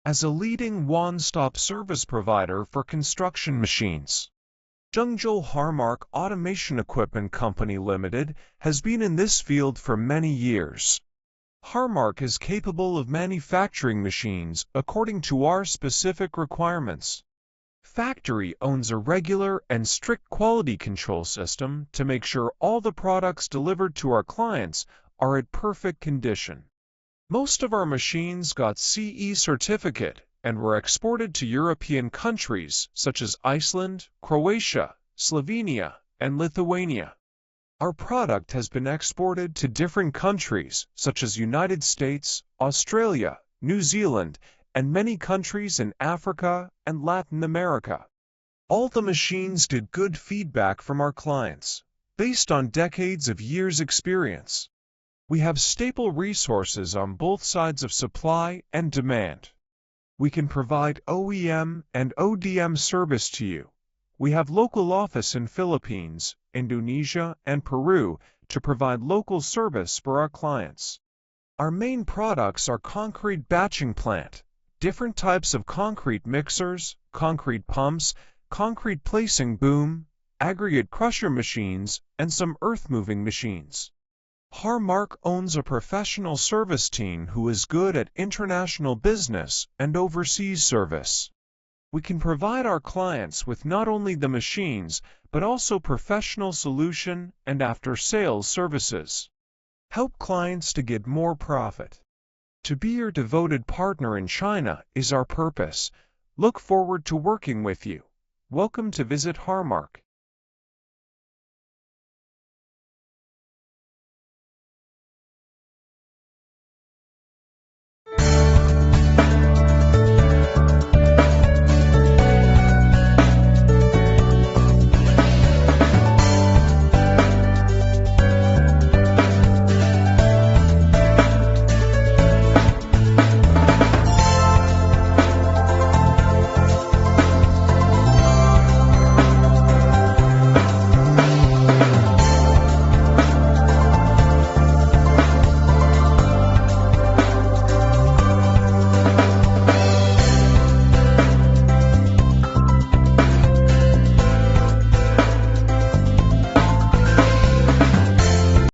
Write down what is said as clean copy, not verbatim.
as a leading one-stop service provider for construction machines. Zhengzhou HAMAC Automation Equipment Company Limited has been in this field for many years. HAMAC is capable of manufacturing machines according to our specific requirements. Factory owns a regular and strict quality control system to make sure all the products delivered to our clients are at perfect condition. Most of our machines got CE certificate and were exported to European countries such as Iceland, Croatia, Slovenia, and Lithuania. Our product has been exported to different countries such as United States, Australia, New Zealand, and many countries in Africa and Latin America. All the machines did good feedback from our clients, based on decades of years' experience. We have stable resources on both sides of supply and demand. We can provide OEM and ODM service to you. We have local office in Philippines, Indonesia, and Peru to provide local service for our clients. Our main products are concrete batching plant, different types of concrete mixers, concrete pumps, concrete placing boom, aggregate crusher machines, and some earth-moving machines. HAMAC owns a professional service team who is good at international business and overseas service. We can provide our clients with not only the machines, but also professional solution and after-sales services. Help clients to get more profit. To be your devoted partner in China is our purpose. Look forward to working with you. Welcome to visit HAMAC.